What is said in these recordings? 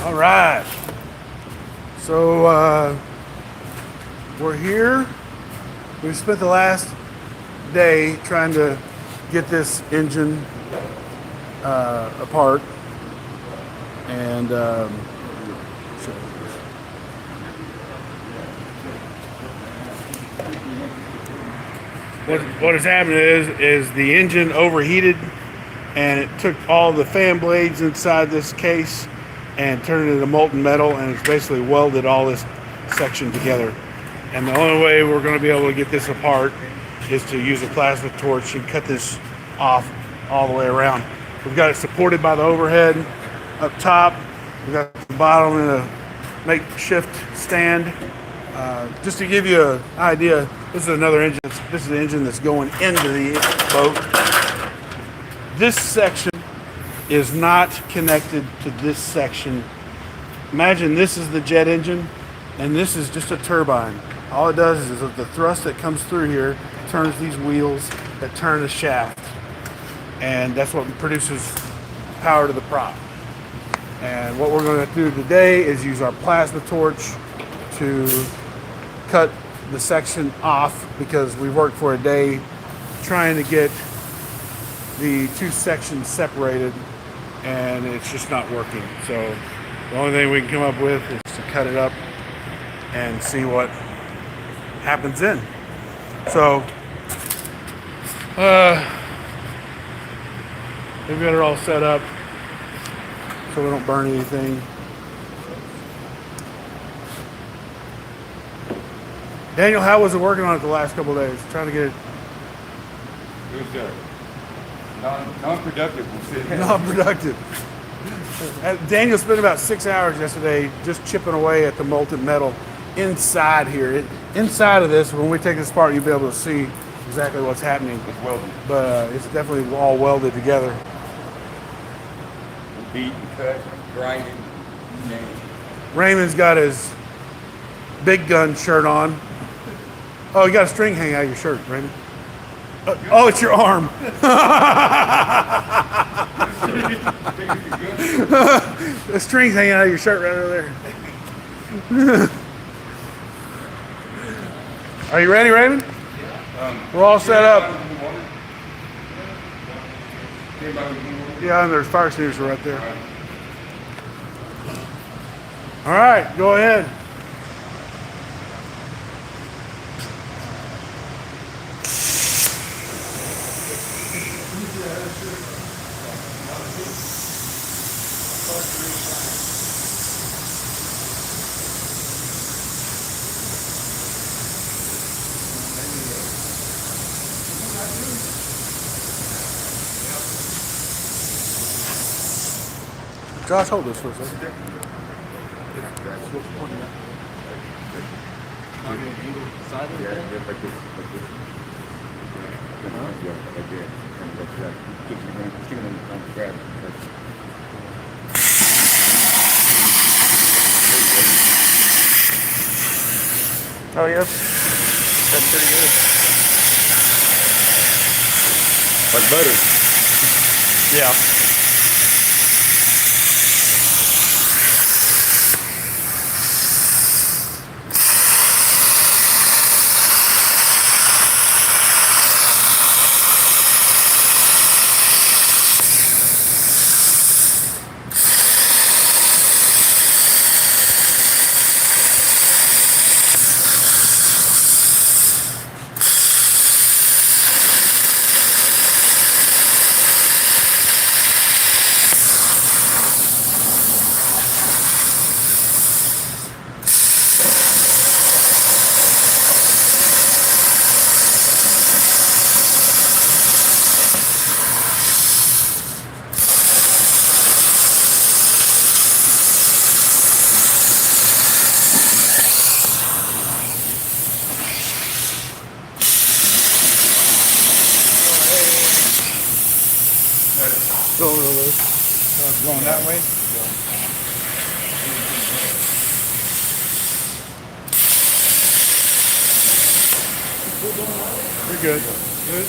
All right. So we're here. We spent the last day trying to get this engine apart, and what has happened is the engine overheated, and it took all the fan blades inside this case and turned it into molten metal, and it's basically welded all this section together. And the only way we're going to be able to get this apart is to use a plasma torch and cut this off all the way around. We've got it supported by the overhead up top. We've got the bottom in a makeshift stand. Just to give you an idea, this is another engine. This is the engine that's going into the boat. This section is not connected to this section. Imagine this is the jet engine, and this is just a turbine. All it does is the thrust that comes through here turns these wheels that turn the shaft, and that's what produces power to the prop. And what we're going to do today is use our plasma torch to cut the section off, because we worked for a day trying to get the two sections separated, and it's just not working. So the only thing we can come up with is to cut it up and see what happens then. So we've got it all set up so we don't burn anything. Daniel, how was it working on it the last couple of days? Trying to get it. It was non-productive. Non-productive. Daniel spent about 6 hours yesterday just chipping away at the molten metal inside here. Inside of this, when we take this apart, you'll be able to see exactly what's happening. It's welded. But it's definitely all welded together. Beat and cut, grinding, you name it. Raymond's got his big gun shirt on. Oh, you got a string hanging out of your shirt, Raymond. Oh, it's your arm. The string's hanging out of your shirt right over there. Are you ready, Raymond? We're all set up. Yeah, and there's fire extinguisher right there. All right, go ahead. Josh, hold this for a second. Oh, yep. That's pretty good. Like butter. Yeah. Going over there. Going that way? You're good. Good.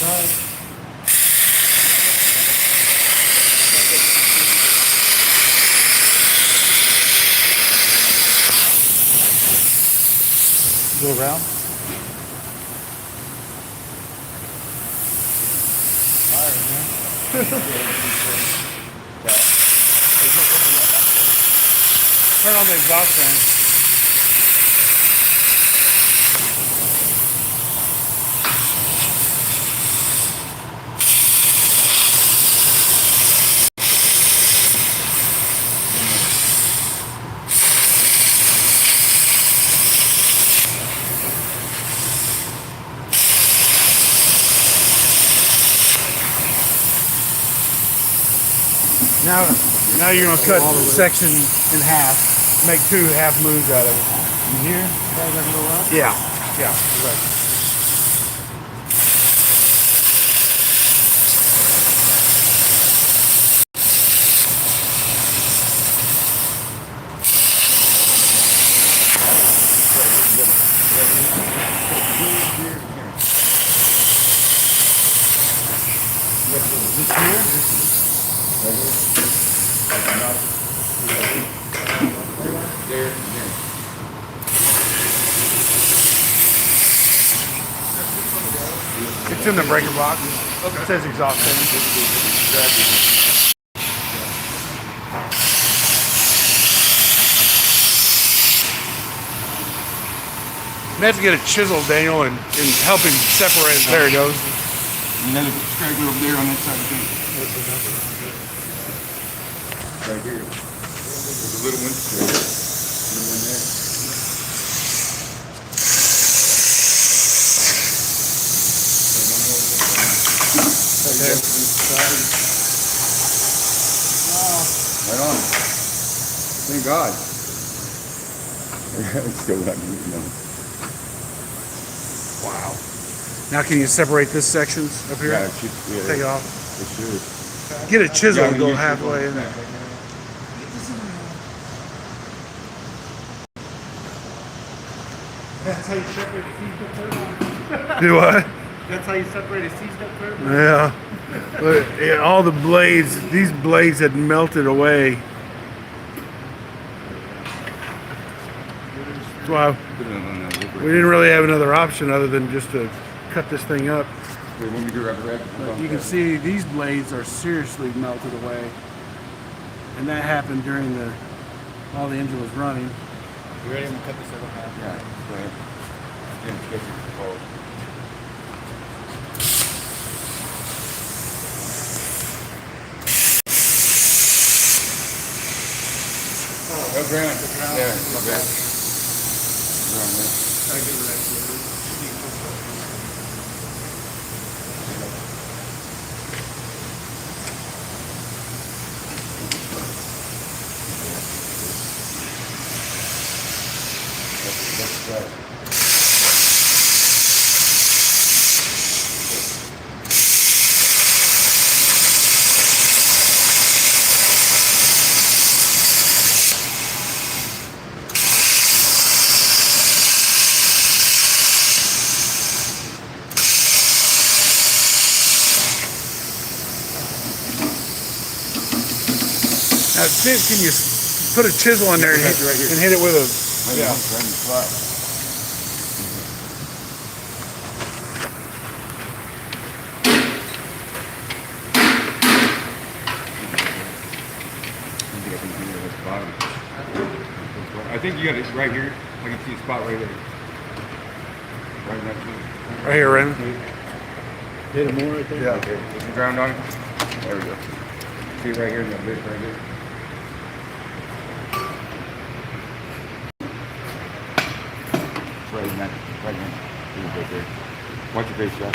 Go around. Turn on the exhaust fan. Now you're gonna cut the section in half, make 2 half moons out of it. In here? Guys, I can go around? Yeah, right. This here? There. It's in the breaker box. Okay. It says exhaust fan. You have to get a chisel, Daniel, and help him separate it. There he goes. Another scraper over there on that side of the thing. Right here. There's a little one. Little one there. Right on. Thank God. It's still not moving on. Wow. Now can you separate this sections up here? Yeah, it should, yeah, Take it off. it should. Get a chisel Yeah, and go you should halfway go in there. back. That's how you separate a seized up turbine. Do what? That's how you separate a seized up turbine. Yeah. But yeah, all the blades, these blades had melted away. That's why Put it on that wood we didn't really have another option other than just to cut this thing up. Wait, when we do rubber rack, But you can see these blades are seriously melted away. And that happened during while the engine was running. You ready to cut this over half? Yeah, go ahead. Yeah, it's good to fold. Oh, ground. Yeah, not bad. Ground there. I get rid of That's right. Now, Steve, can you put a chisel in there and Yeah, hit, right here. and hit it with a... Right in the spot. I think you got it right here. I can see a spot right there. Right next to it. Right here, Raymond. Hit it more right there? Yeah. Okay, put some ground on it. There we go. See it right here in that bit right here. Right in that, right in that. Right there. Watch your face, Josh.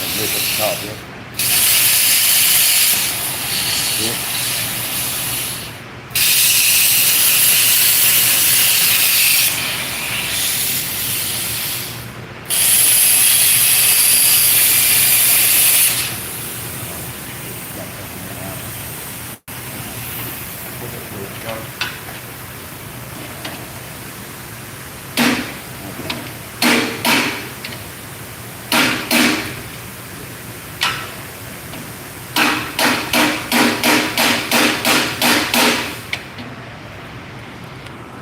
Right at the top, yeah. Yeah.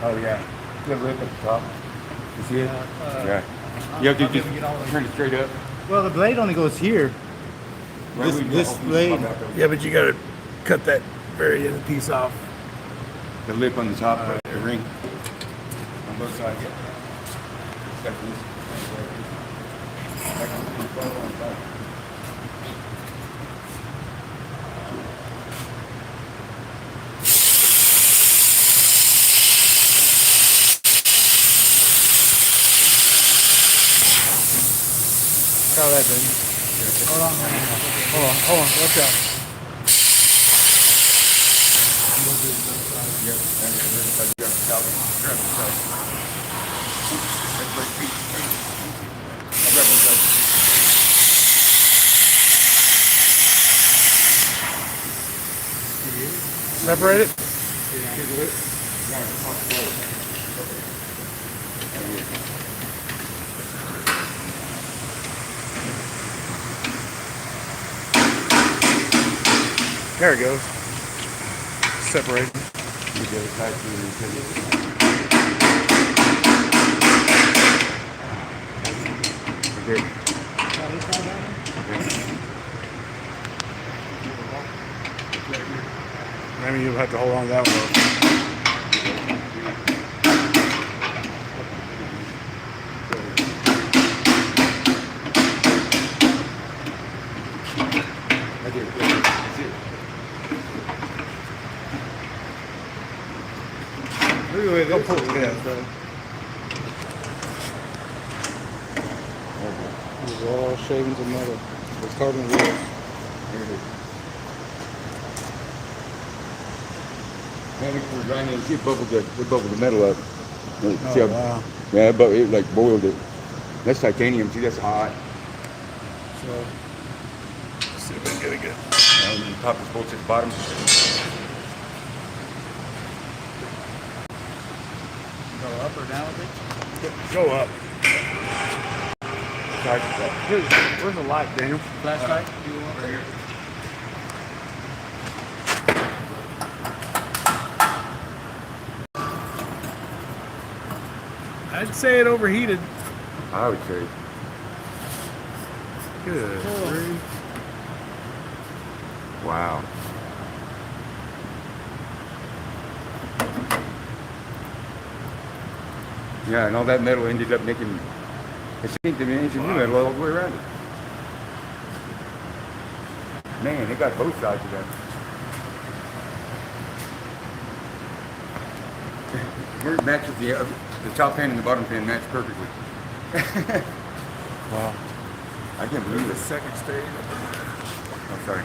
Oh yeah. You have a lip at the top. You see it? Yeah. You have to just turn it straight up. Well, the blade only goes here. Right when you This open the blade. top out, Yeah, but you gotta cut that very end piece off. the lip on the top, the ring. On both sides. Got this. Try that, baby. Hold on. Hold on, watch out. Separate it. There it goes. Separate. You get it tight to the okay. Maybe you'll have to hold on to that one. Right there. That's it. Go pull it. Yeah. These are all shavings of metal. It's carbon wheels. There it is. Man, we're grinding. See, it bubbled the metal up. See how, wow. Yeah, but it like boiled it. That's titanium. See, that's hot. So, Let's see if we can get it good. And the top is bolts at the bottom. go up or down with it? Go up. Where's the light, Daniel. Flashlight? Do you want right here? I'd say it overheated. I would say. Good. Wow. Yeah, and all that metal ended up making a sink dimension new metal all the way around it. Man, they got both sides of that. Where it matches the top pin and the bottom pin match perfectly. Wow. I can't believe The it. second stage. Oh, sorry.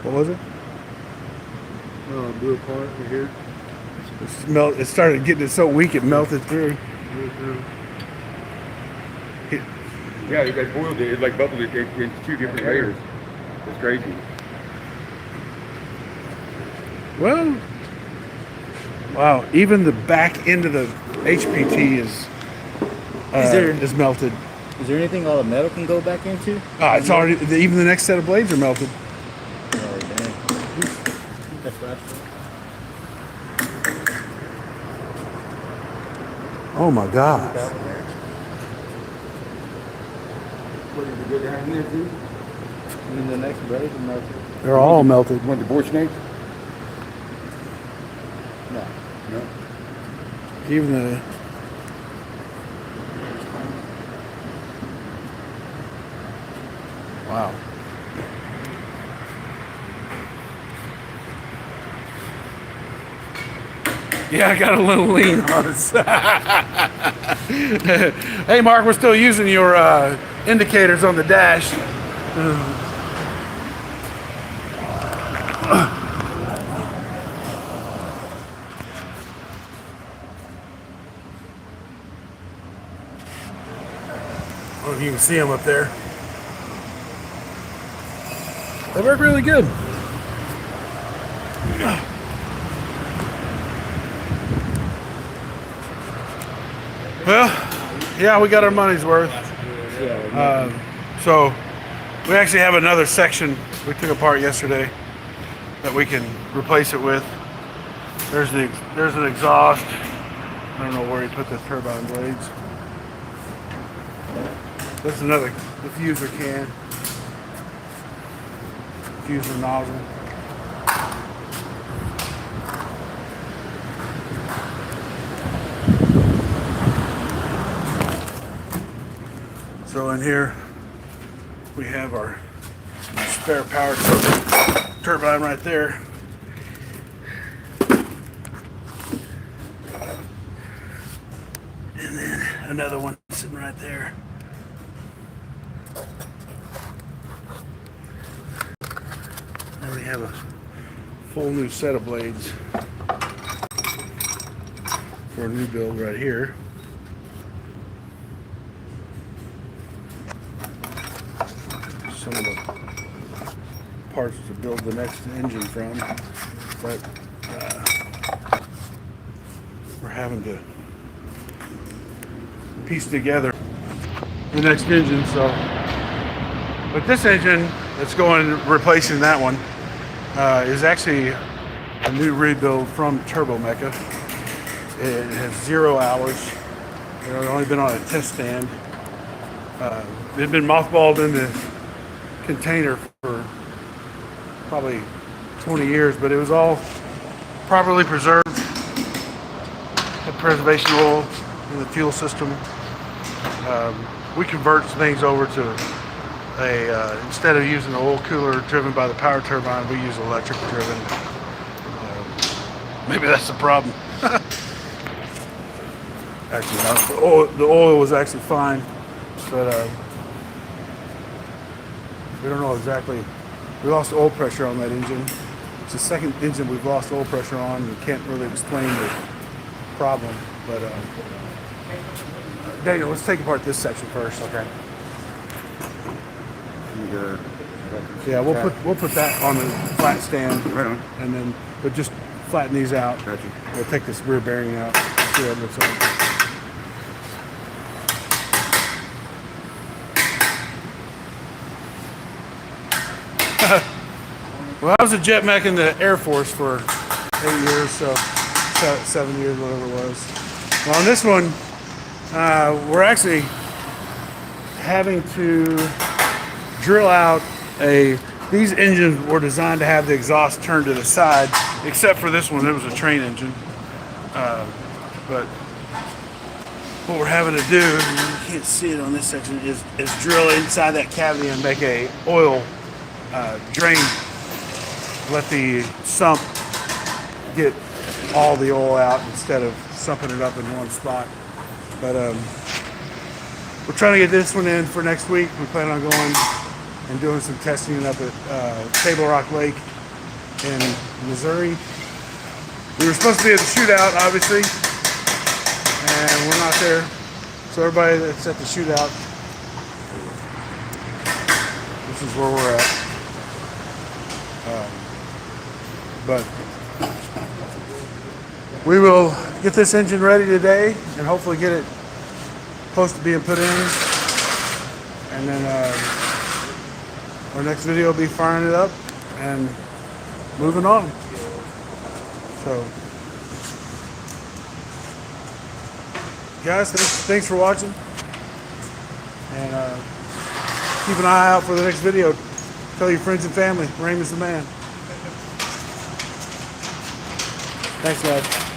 What was it? Blue part right here. It started getting it so weak it melted through. Yeah, you guys boiled it. It like bubbled it into two different layers. It's crazy. Well, wow. Even the back end of the HPT is melted. Is there anything all the metal can go back into? It's already. Even the next set of blades are melted. Oh, dang. That's flashlight. Oh my God. What did you go down in there too? And then the next blade is melted. They're all melted. You want the board snake? No. No. Even the. Wow. Yeah, I got a little lean on us. Hey, Mark, we're still using your indicators on the dash. I don't know if you can see them up there. They work really good. Well, yeah, we got our money's worth. So we actually have another section we took apart yesterday that we can replace it with. There's an exhaust. I don't know where he put the turbine blades. There's another diffuser can. Diffuser nozzle. So in here we have our spare power turbine right there. And then another one sitting right there. And we have a full new set of blades for a new build right here. Some of the parts to build the next engine from, but we're having to piece together the next engine. So, but this engine that's going replacing that one is actually a new rebuild from Turbo Mecha. It has 0 hours. It's only been on a test stand. It had been mothballed in the container for probably 20 years, but it was all properly preserved. Had preservation oil in the fuel system. We convert things over to instead of using the oil cooler driven by the power turbine, we use electric driven. Maybe that's the problem. Actually not. The oil was actually fine, but we don't know exactly. We lost oil pressure on that engine. It's the second engine we've lost oil pressure on. We can't really explain the problem, but Daniel, let's take apart this section first. Okay. Yeah, we'll put that on the flat stand, Right on. and then but just flatten these out. Gotcha. We'll take this rear bearing out. See what it looks like. Well, I was a jet mech in the Air Force for 8 years, so 7 years, whatever it was. Well, on this one, we're actually having to drill out these engines were designed to have the exhaust turned to the side, except for this one, it was a train engine. But what we're having to do, and you can't see it on this section, is drill inside that cavity and make a oil drain. Let the sump get all the oil out instead of sumping it up in one spot. But we're trying to get this one in for next week. We plan on going and doing some testing up at Table Rock Lake in Missouri. We were supposed to be at the shootout, obviously, and we're not there. So everybody that's at the shootout, this is where we're at. But we will get this engine ready today and hopefully get it close to being put in. And then our next video will be firing it up and moving on. So, guys, thanks for watching. And keep an eye out for the next video. Tell your friends and family, Raymond's the man. Thanks, guys.